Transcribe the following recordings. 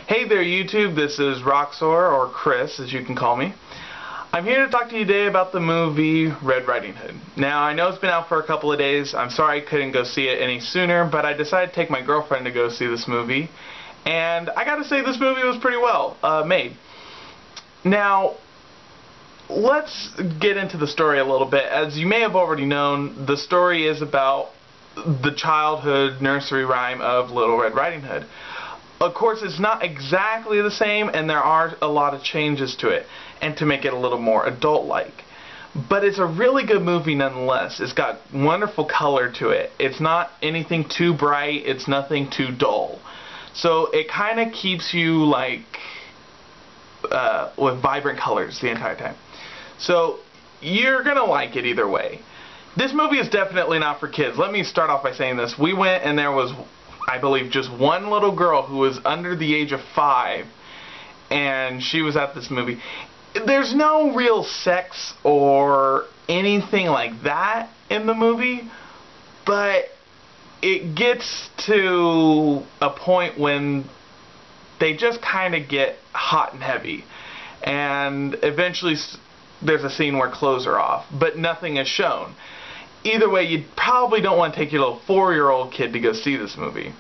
Hey there YouTube, this is Roxor, or Chris as you can call me. I'm here to talk to you today about the movie Red Riding Hood. Now I know it's been out for a couple of days, I'm sorry I couldn't go see it any sooner, but I decided to take my girlfriend to go see this movie, and I gotta say this movie was pretty well made. Now, let's get into the story a little bit. As you may have already known, the story is about the childhood nursery rhyme of Little Red Riding Hood. Of course, it's not exactly the same, and there are a lot of changes to it, and to make it a little more adult-like. But it's a really good movie nonetheless. It's got wonderful color to it. It's not anything too bright, it's nothing too dull. So it kind of keeps you like with vibrant colors the entire time. So you're gonna like it either way. This movie is definitely not for kids. Let me start off by saying this. We went and there was, I believe, just one little girl who was under the age of 5, and she was at this movie. There's no real sex or anything like that in the movie, but it gets to a point when they just kind of get hot and heavy, and eventually there's a scene where clothes are off, but nothing is shown. Either way, you probably don't want to take your little 4-year-old kid to go see this movie.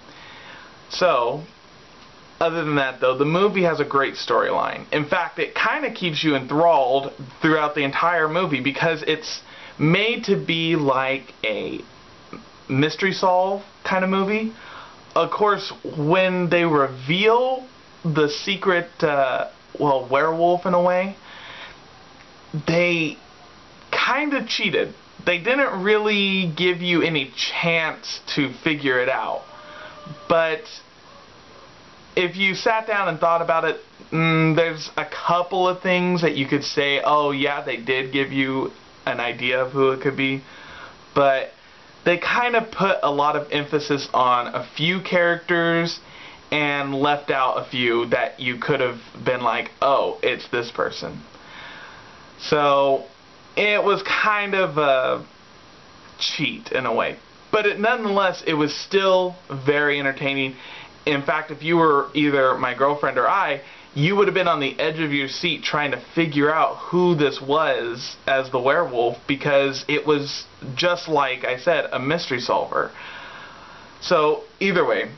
So, other than that though, the movie has a great storyline. In fact, it kind of keeps you enthralled throughout the entire movie because it's made to be like a mystery solve kind of movie. Of course, when they reveal the secret, werewolf in a way, they kind of cheated. They didn't really give you any chance to figure it out. But if you sat down and thought about it, there's a couple of things that you could say, oh yeah, they did give you an idea of who it could be. But they kind of put a lot of emphasis on a few characters and left out a few that you could have been like, oh, it's this person. So it was kind of a cheat in a way. But nonetheless, it was still very entertaining. In fact, if you were either my girlfriend or I, you would have been on the edge of your seat trying to figure out who this was as the werewolf, because it was just like I said, a mystery solver. So either way,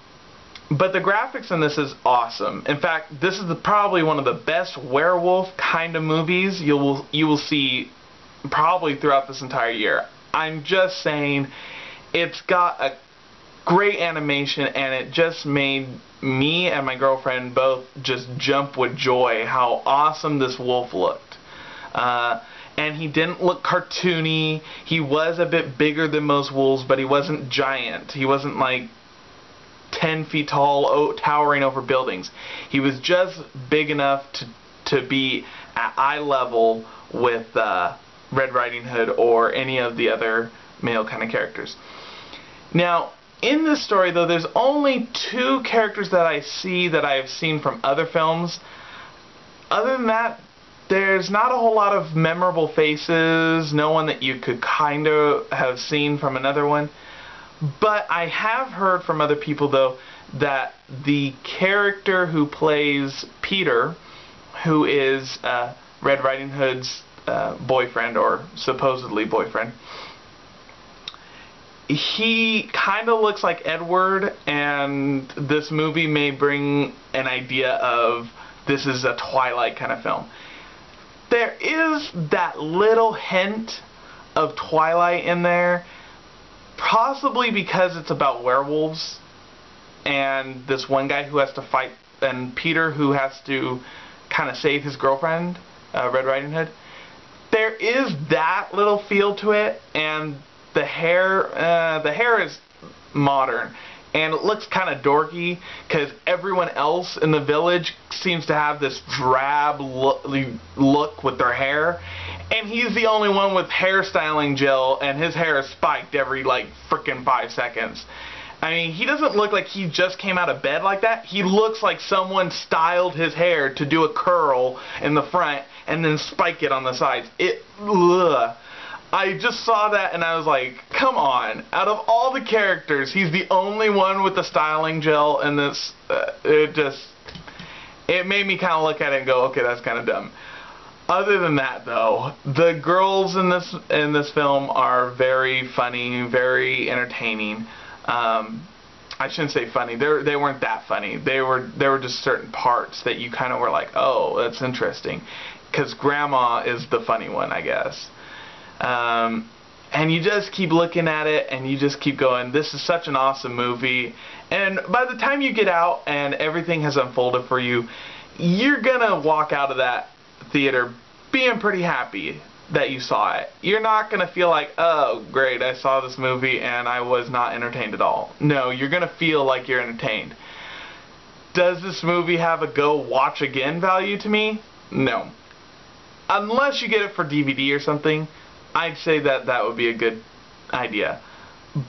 but the graphics in this is awesome. In fact, this is probably one of the best werewolf kind of movies you will see probably throughout this entire year. I'm just saying, it's got a great animation, and it just made me and my girlfriend both just jump with joy how awesome this wolf looked. And he didn't look cartoony. He was a bit bigger than most wolves, but he wasn't giant. He wasn't like 10 feet tall, towering over buildings. He was just big enough to be at eye level with Red Riding Hood or any of the other male kind of characters. Now, in this story though, there's only 2 characters that I see that I have seen from other films. Other than that, there's not a whole lot of memorable faces, no one that you could kind of have seen from another one. But I have heard from other people though that the character who plays Peter, who is Red Riding Hood's boyfriend, or supposedly boyfriend, he kind of looks like Edward, and this movie may bring an idea of this is a Twilight kind of film. There is that little hint of Twilight in there, possibly because it's about werewolves and this one guy who has to fight, and Peter who has to kind of save his girlfriend, Red Riding Hood. There is that little feel to it, and the hair is modern, and it looks kind of dorky because everyone else in the village seems to have this drab look with their hair, and he's the only one with hairstyling gel, and his hair is spiked every like frickin' 5 seconds. I mean, he doesn't look like he just came out of bed like that. He looks like someone styled his hair to do a curl in the front and then spike it on the sides. Ugh. I just saw that and I was like, come on. Out of all the characters, he's the only one with the styling gel, and this, it made me kind of look at it and go, okay, that's kind of dumb. Other than that, though, the girls in this film are very funny, very entertaining. I shouldn't say funny. They weren't that funny. They were just certain parts that you kind of were like, oh, that's interesting, because Grandma is the funny one, I guess. And you just keep looking at it, and you just keep going, this is such an awesome movie. And by the time you get out and everything has unfolded for you, you're gonna walk out of that theater being pretty happy that you saw it. You're not gonna feel like, oh great, I saw this movie and I was not entertained at all. No, you're gonna feel like you're entertained. Does this movie have a go watch again value to me? No. Unless you get it for DVD or something, I'd say that would be a good idea.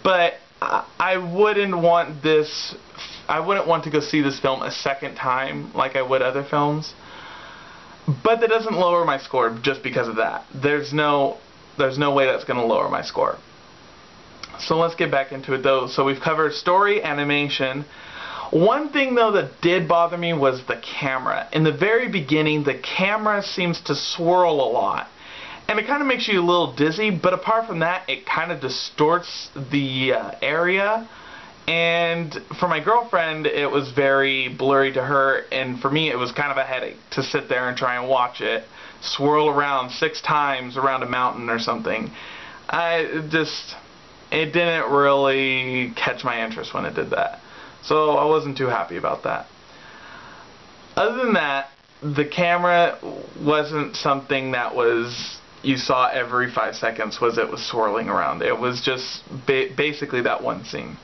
But I wouldn't want to go see this film a second time like I would other films. But that doesn't lower my score just because of that. There's no way that's going to lower my score. So let's get back into it though. So we've covered story, animation. One thing though that did bother me was the camera. In the very beginning, the camera seems to swirl a lot. And it kind of makes you a little dizzy, but apart from that, it kind of distorts the area. And for my girlfriend, it was very blurry to her, and for me, it was kind of a headache to sit there and try and watch it swirl around 6 times around a mountain or something. It didn't really catch my interest when it did that. So I wasn't too happy about that. Other than that, the camera wasn't something that you saw every 5 seconds it was swirling around. It was just basically that one scene.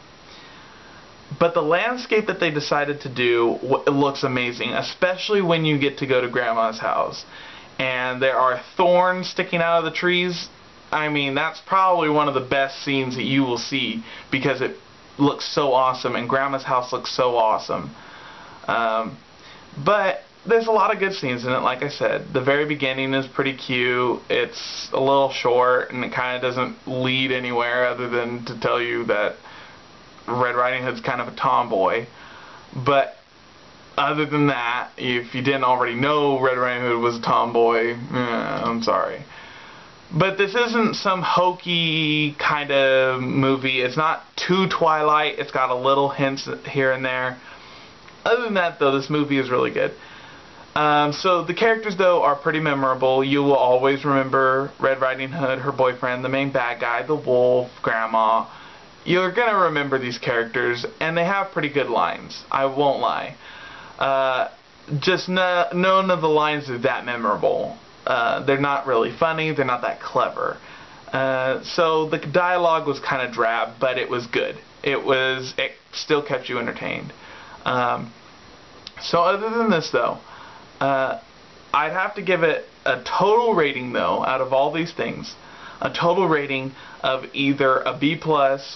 But the landscape that they decided to do, it looks amazing, especially when you get to go to Grandma's house. And there are thorns sticking out of the trees. I mean, that's probably one of the best scenes that you will see because it looks so awesome and Grandma's house looks so awesome. But there's a lot of good scenes in it, like I said. The very beginning is pretty cute. It's a little short and it kind of doesn't lead anywhere other than to tell you that Red Riding Hood's kind of a tomboy. But other than that, if you didn't already know Red Riding Hood was a tomboy, I'm sorry. But this isn't some hokey kind of movie. It's not too Twilight. It's got a little hints here and there. Other than that, though, this movie is really good. So the characters, though, are pretty memorable. You will always remember Red Riding Hood, her boyfriend, the main bad guy, the wolf, Grandma. You're going to remember these characters, and they have pretty good lines. I won't lie. Just none of the lines are that memorable. They're not really funny. They're not that clever. So the dialogue was kind of drab, but it was good. It still kept you entertained. So other than this, though, I'd have to give it a total rating, though, out of all these things. A total rating of either a B+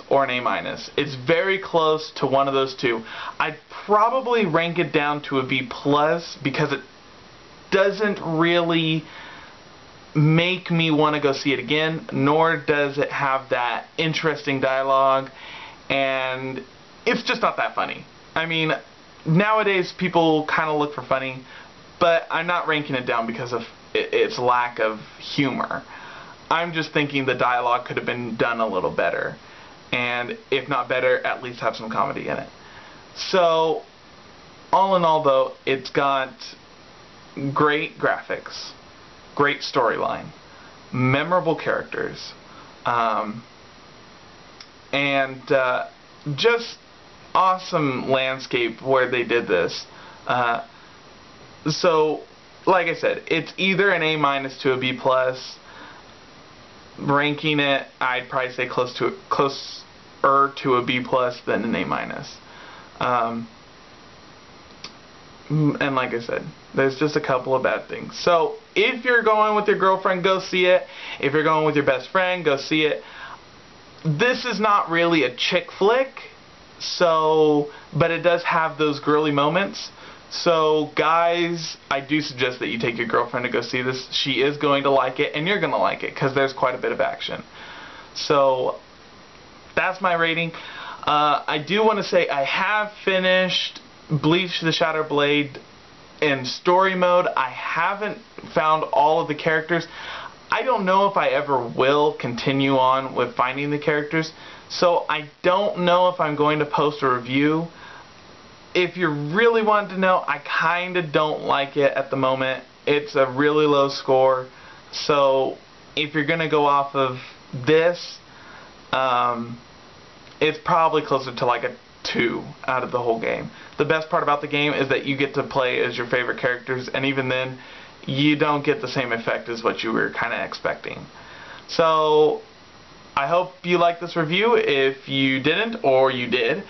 or an A-. It's very close to one of those two. I'd probably rank it down to a B+ because it doesn't really make me want to go see it again, nor does it have that interesting dialogue, and it's just not that funny. I mean, nowadays people kind of look for funny, but I'm not ranking it down because of its lack of humor. I'm just thinking the dialogue could have been done a little better. And if not better, at least have some comedy in it. So, all in all though, it's got great graphics, great storyline, memorable characters, and just awesome landscape where they did this. So, like I said, it's either an A- to a B+. Ranking it, I'd probably say closer to a B+ than an A-. And like I said, there's just a couple of bad things. So if you're going with your girlfriend, go see it. If you're going with your best friend, go see it. This is not really a chick flick, but it does have those girly moments. So guys, I do suggest that you take your girlfriend to go see this. She is going to like it, and you're going to like it, because there's quite a bit of action. So that's my rating. I do want to say I have finished Bleach the Shattered Blade in story mode. I haven't found all of the characters. I don't know if I ever will continue on with finding the characters, so I don't know if I'm going to post a review. If you really want to know, I kind of don't like it at the moment. It's a really low score, so if you're going to go off of this, it's probably closer to like a 2 out of the whole game. The best part about the game is that you get to play as your favorite characters, and even then, you don't get the same effect as what you were kind of expecting. So, I hope you liked this review. If you didn't, or you did,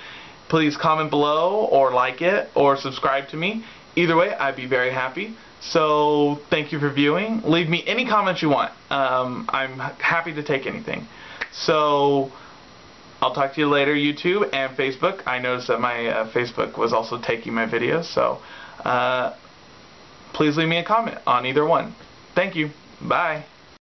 please comment below, or like it, or subscribe to me. Either way, I'd be very happy. So, thank you for viewing. Leave me any comments you want. I'm happy to take anything. So, I'll talk to you later, YouTube and Facebook. I noticed that my Facebook was also taking my videos, so please leave me a comment on either one. Thank you. Bye.